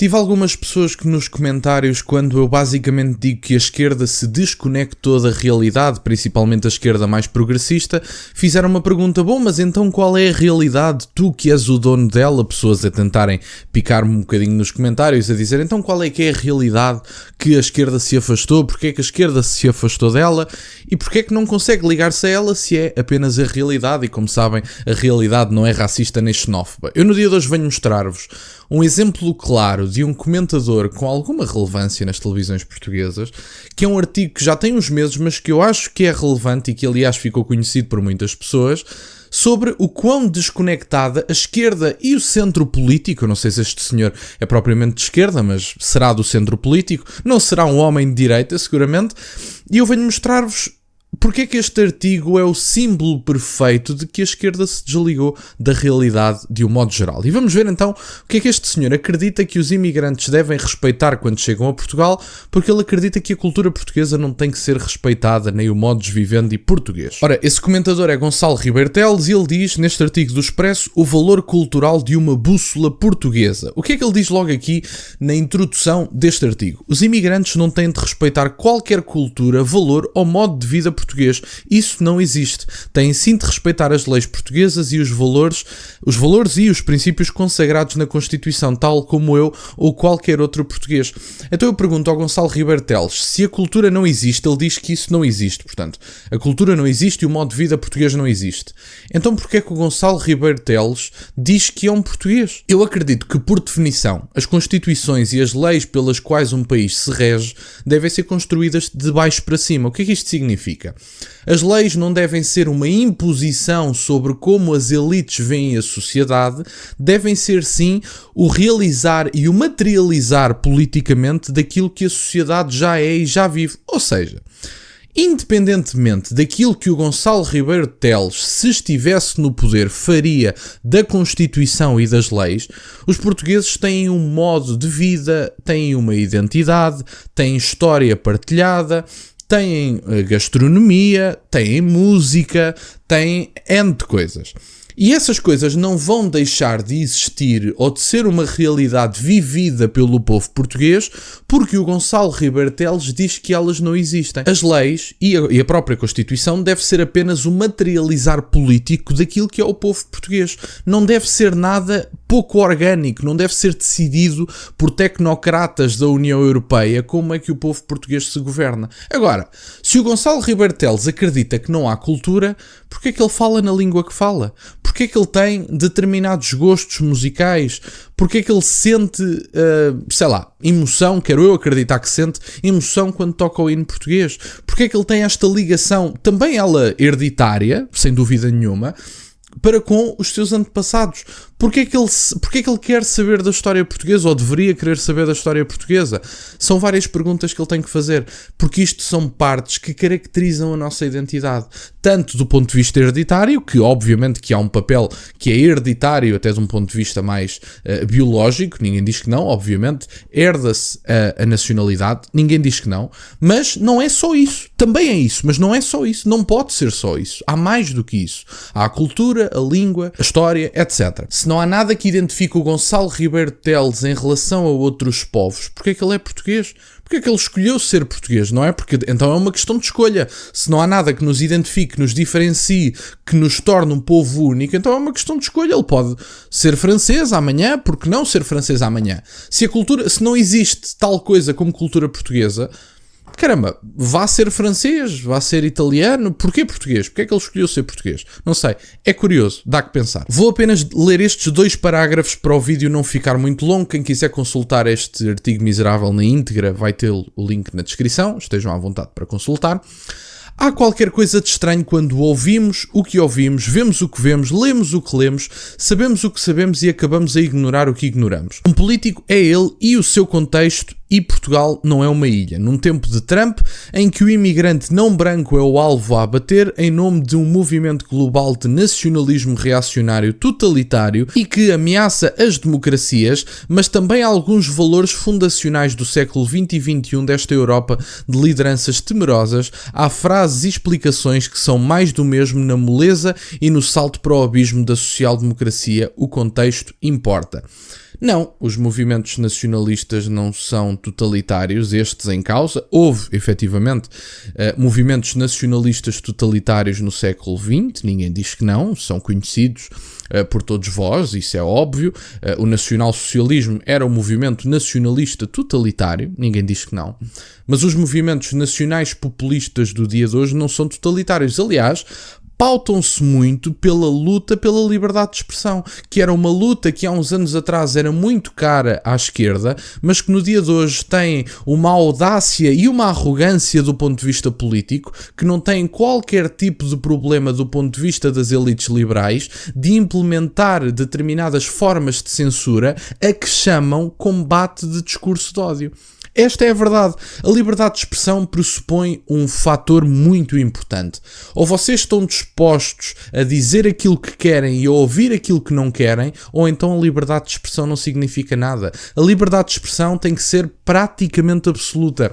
Tive algumas pessoas que nos comentários, quando eu basicamente digo que a esquerda se desconectou da realidade, principalmente a esquerda mais progressista, fizeram uma pergunta: bom, mas então qual é a realidade? Tu que és o dono dela, pessoas a tentarem picar-me um bocadinho nos comentários, a dizer então qual é que é a realidade que a esquerda se afastou, porque é que a esquerda se afastou dela e porque é que não consegue ligar-se a ela se é apenas a realidade. E como sabem, a realidade não é racista nem xenófoba. Eu no dia de hoje venho mostrar-vos um exemplo claro de um comentador com alguma relevância nas televisões portuguesas, que é um artigo que já tem uns meses, mas que eu acho que é relevante e que aliás ficou conhecido por muitas pessoas, sobre o quão desconectada a esquerda e o centro político, eu não sei se este senhor é propriamente de esquerda, mas será do centro político, não será um homem de direita seguramente, e eu venho mostrar-vos porque é que este artigo é o símbolo perfeito de que a esquerda se desligou da realidade de um modo geral. E vamos ver então o que é que este senhor acredita que os imigrantes devem respeitar quando chegam a Portugal, porque ele acredita que a cultura portuguesa não tem que ser respeitada, nem o modus vivendi português. Ora, esse comentador é Gonçalo Ribeiro Teles e ele diz neste artigo do Expresso o valor cultural de uma bússola portuguesa. O que é que ele diz logo aqui na introdução deste artigo? Os imigrantes não têm de respeitar qualquer cultura, valor ou modo de vida português. Isso não existe. Têm sim de respeitar as leis portuguesas e os valores e os princípios consagrados na Constituição, tal como eu ou qualquer outro português. Então eu pergunto ao Gonçalo Ribeiro Teles, se a cultura não existe, ele diz que isso não existe. Portanto, a cultura não existe e o modo de vida português não existe. Então porquê é que o Gonçalo Ribeiro Teles diz que é um português? Eu acredito que, por definição, as constituições e as leis pelas quais um país se rege devem ser construídas de baixo para cima. O que é que isto significa? As leis não devem ser uma imposição sobre como as elites veem a sociedade, devem ser sim o realizar e o materializar politicamente daquilo que a sociedade já é e já vive. Ou seja, independentemente daquilo que o Gonçalo Ribeiro Teles, se estivesse no poder, faria da Constituição e das leis, os portugueses têm um modo de vida, têm uma identidade, têm história partilhada, têm gastronomia, têm música, têm N de coisas. E essas coisas não vão deixar de existir ou de ser uma realidade vivida pelo povo português porque o Gonçalo Ribeiro Teles diz que elas não existem. As leis e a própria Constituição deve ser apenas o materializar político daquilo que é o povo português. Não deve ser nada pouco orgânico, não deve ser decidido por tecnocratas da União Europeia como é que o povo português se governa. Agora, se o Gonçalo Ribeiro Teles acredita que não há cultura, porquê é que ele fala na língua que fala? Porquê é que ele tem determinados gostos musicais? Porquê é que ele sente, emoção, quero eu acreditar que sente, emoção quando toca o hino português? Porquê é que ele tem esta ligação, também ela hereditária, sem dúvida nenhuma, para com os seus antepassados? Porquê é que ele quer saber da história portuguesa, ou deveria querer saber da história portuguesa? São várias perguntas que ele tem que fazer, porque isto são partes que caracterizam a nossa identidade, tanto do ponto de vista hereditário, que obviamente que há um papel que é hereditário até de um ponto de vista mais biológico, ninguém diz que não, obviamente, herda-se a nacionalidade, ninguém diz que não, mas não é só isso, também é isso, mas não é só isso, não pode ser só isso, há mais do que isso, há a cultura, a língua, a história, etc. Se não há nada que identifique o Gonçalo Ribeiro Teles em relação a outros povos, porque é que ele é português? Porque é que ele escolheu ser português, não é? Porque então é uma questão de escolha. Se não há nada que nos identifique, que nos diferencie, que nos torne um povo único, então é uma questão de escolha. Ele pode ser francês amanhã, porque não ser francês amanhã? Se não existe tal coisa como cultura portuguesa, caramba, vá ser francês, vá ser italiano, porquê português? Porquê é que ele escolheu ser português? Não sei, é curioso, dá que pensar. Vou apenas ler estes 2 parágrafos para o vídeo não ficar muito longo. Quem quiser consultar este artigo miserável na íntegra vai ter o link na descrição, estejam à vontade para consultar. Há qualquer coisa de estranho quando ouvimos o que ouvimos, vemos o que vemos, lemos o que lemos, sabemos o que sabemos e acabamos a ignorar o que ignoramos. Um político é ele e o seu contexto, e Portugal não é uma ilha. Num tempo de Trump, em que o imigrante não branco é o alvo a abater em nome de um movimento global de nacionalismo reacionário totalitário e que ameaça as democracias, mas também alguns valores fundacionais do século XX e XXI desta Europa de lideranças temerosas, há frases e explicações que são mais do mesmo na moleza e no salto para o abismo da social-democracia. O contexto importa. Não, os movimentos nacionalistas não são totalitários, estes em causa. Houve, efetivamente, movimentos nacionalistas totalitários no século XX, ninguém diz que não, são conhecidos por todos vós, isso é óbvio. O nacionalsocialismo era um movimento nacionalista totalitário, ninguém diz que não. Mas os movimentos nacionais populistas do dia de hoje não são totalitários. Aliás, pautam-se muito pela luta pela liberdade de expressão, que era uma luta que há uns anos atrás era muito cara à esquerda, mas que no dia de hoje tem uma audácia e uma arrogância do ponto de vista político, que não tem qualquer tipo de problema do ponto de vista das elites liberais, de implementar determinadas formas de censura a que chamam combate de discurso de ódio. Esta é a verdade. A liberdade de expressão pressupõe um fator muito importante. Ou vocês estão dispostos a dizer aquilo que querem e a ouvir aquilo que não querem, ou então a liberdade de expressão não significa nada. A liberdade de expressão tem que ser praticamente absoluta.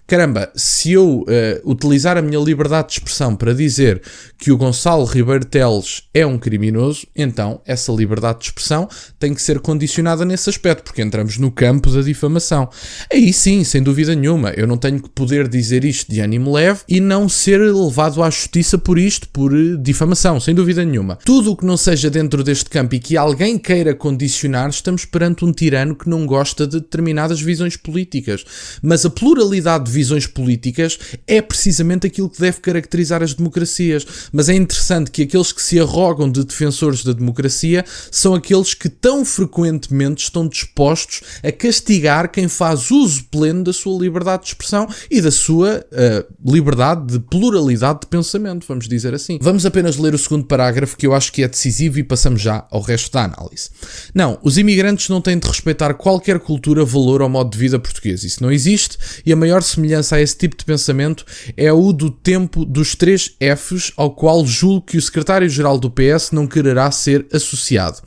Caramba, se eu utilizar a minha liberdade de expressão para dizer que o Gonçalo Ribeiro Teles é um criminoso, então essa liberdade de expressão tem que ser condicionada nesse aspecto, porque entramos no campo da difamação. Aí sim, sem dúvida nenhuma, eu não tenho que poder dizer isto de ânimo leve e não ser levado à justiça por isto, por difamação, sem dúvida nenhuma. Tudo o que não seja dentro deste campo e que alguém queira condicionar, estamos perante um tirano que não gosta de determinadas visões políticas. Mas a pluralidade de visões políticas é precisamente aquilo que deve caracterizar as democracias. Mas é interessante que aqueles que se arrogam de defensores da democracia são aqueles que tão frequentemente estão dispostos a castigar quem faz uso pleno da sua liberdade de expressão e da sua liberdade de pluralidade de pensamento, vamos dizer assim. Vamos apenas ler o segundo parágrafo, que eu acho que é decisivo, e passamos já ao resto da análise. Não, os imigrantes não têm de respeitar qualquer cultura, valor ou modo de vida português. Isso não existe, e a maior semelhança a esse tipo de pensamento é o do tempo dos 3 Fs, ao qual julgo que o secretário-geral do PS não quererá ser associado.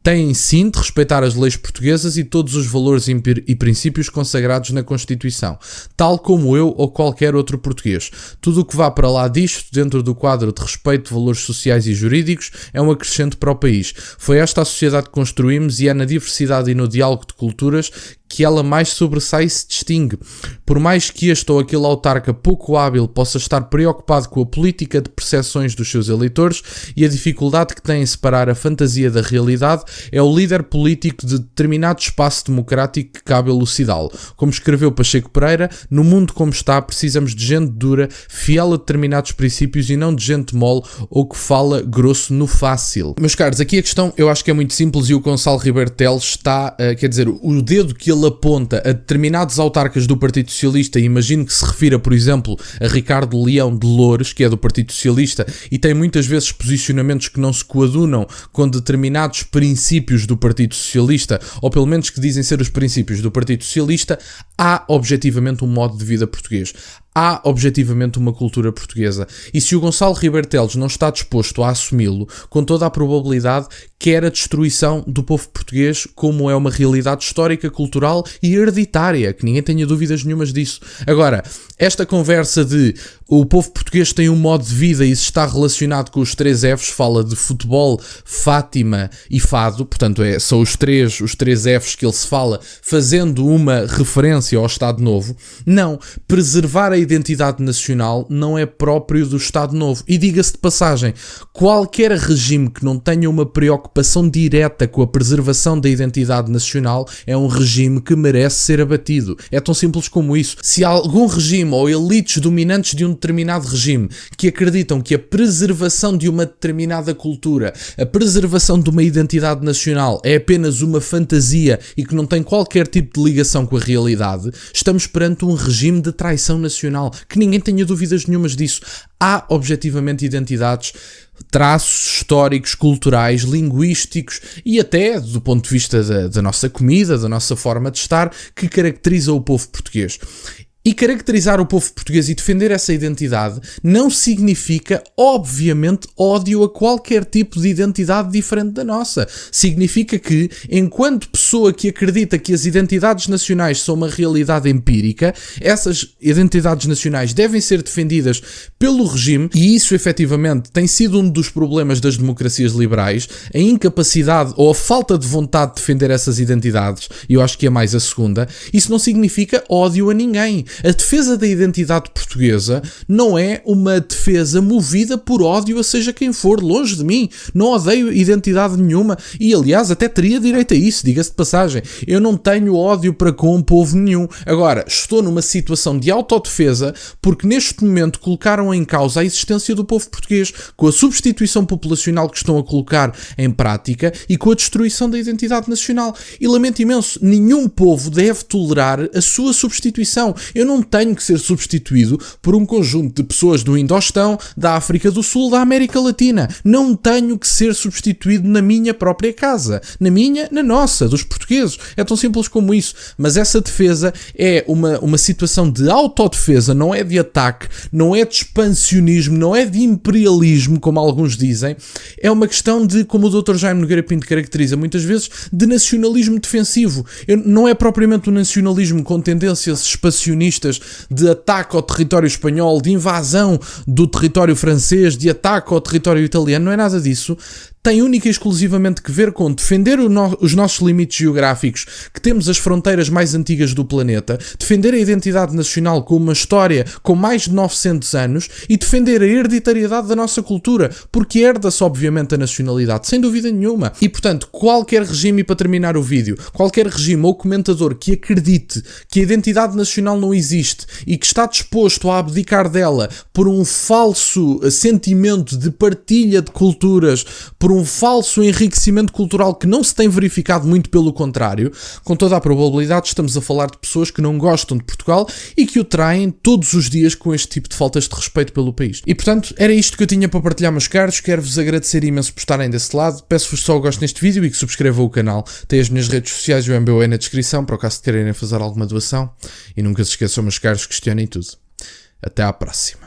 Têm sim de respeitar as leis portuguesas e todos os valores e princípios consagrados na Constituição, tal como eu ou qualquer outro português. Tudo o que vá para lá disto, dentro do quadro de respeito de valores sociais e jurídicos, é um acrescento para o país. Foi esta a sociedade que construímos e é na diversidade e no diálogo de culturas que ela mais sobressai e se distingue. Por mais que este ou aquele autarca pouco hábil possa estar preocupado com a política de percepções dos seus eleitores e a dificuldade que tem em separar a fantasia da realidade, é o líder político de determinado espaço democrático que cabe elucidá-lo. Como escreveu Pacheco Pereira, no mundo como está, precisamos de gente dura, fiel a determinados princípios e não de gente mole ou que fala grosso no fácil. Meus caros, aqui a questão eu acho que é muito simples e o Gonçalo Ribeiro Teles está, quer dizer, o dedo que ele aponta a determinados autarcas do Partido Socialista, e imagino que se refira, por exemplo, a Ricardo Leão de Loures, que é do Partido Socialista, e tem muitas vezes posicionamentos que não se coadunam com determinados princípios do Partido Socialista, ou pelo menos que dizem ser os princípios do Partido Socialista, há objetivamente um modo de vida português. Há objetivamente uma cultura portuguesa. E se o Gonçalo Ribeiro Teles não está disposto a assumi-lo, com toda a probabilidade quer a destruição do povo português, como é uma realidade histórica, cultural e hereditária, que ninguém tenha dúvidas nenhumas disso. Agora, esta conversa de o povo português tem um modo de vida e isso está relacionado com os 3 Fs, fala de futebol, Fátima e fado, portanto são os três Fs que ele se fala, fazendo uma referência ao Estado Novo. Não, preservar a identidade nacional não é próprio do Estado Novo. E diga-se de passagem, qualquer regime que não tenha uma preocupação direta com a preservação da identidade nacional é um regime que merece ser abatido. É tão simples como isso. Se há algum regime ou elites dominantes de um determinado regime que acreditam que a preservação de uma determinada cultura, a preservação de uma identidade nacional é apenas uma fantasia e que não tem qualquer tipo de ligação com a realidade, estamos perante um regime de traição nacional, que ninguém tenha dúvidas nenhumas disso. Há objetivamente identidades, traços históricos, culturais, linguísticos e até do ponto de vista da nossa comida, da nossa forma de estar, que caracteriza o povo português. E caracterizar o povo português e defender essa identidade não significa, obviamente, ódio a qualquer tipo de identidade diferente da nossa. Significa que, enquanto pessoa que acredita que as identidades nacionais são uma realidade empírica, essas identidades nacionais devem ser defendidas pelo regime, e isso efetivamente tem sido um dos problemas das democracias liberais, a incapacidade ou a falta de vontade de defender essas identidades, e eu acho que é mais a segunda. Isso não significa ódio a ninguém. A defesa da identidade portuguesa não é uma defesa movida por ódio a seja quem for, longe de mim. Não odeio identidade nenhuma e, aliás, até teria direito a isso, diga-se de passagem. Eu não tenho ódio para com povo nenhum. Agora, estou numa situação de autodefesa porque neste momento colocaram em causa a existência do povo português com a substituição populacional que estão a colocar em prática e com a destruição da identidade nacional. E lamento imenso, nenhum povo deve tolerar a sua substituição. Eu não tenho que ser substituído por um conjunto de pessoas do Indostão, da África do Sul, da América Latina. Não tenho que ser substituído na minha própria casa. Na minha, na nossa, dos portugueses. É tão simples como isso. Mas essa defesa é uma situação de autodefesa, não é de ataque, não é de expansionismo, não é de imperialismo, como alguns dizem. É uma questão de, como o Dr. Jaime Nogueira Pinto caracteriza muitas vezes, de nacionalismo defensivo. Não é propriamente um nacionalismo com tendências expansionistas de ataque ao território espanhol, de invasão do território francês, de ataque ao território italiano, não é nada disso. Tem única e exclusivamente que ver com defender os nossos limites geográficos, que temos as fronteiras mais antigas do planeta, defender a identidade nacional com uma história com mais de 900 anos e defender a hereditariedade da nossa cultura, porque herda-se obviamente a nacionalidade, sem dúvida nenhuma. E portanto, qualquer regime, e para terminar o vídeo, qualquer regime ou comentador que acredite que a identidade nacional não existe e que está disposto a abdicar dela por um falso sentimento de partilha de culturas, por um falso enriquecimento cultural que não se tem verificado, muito pelo contrário, com toda a probabilidade estamos a falar de pessoas que não gostam de Portugal e que o traem todos os dias com este tipo de faltas de respeito pelo país. E portanto, era isto que eu tinha para partilhar, meus caros. Quero-vos agradecer imenso por estarem desse lado. Peço-vos só o gosto neste vídeo e que subscrevam o canal. Tem as minhas redes sociais e o MBA na descrição, para o caso de quererem fazer alguma doação. E nunca se esqueçam, meus caros, questionem tudo. Até à próxima.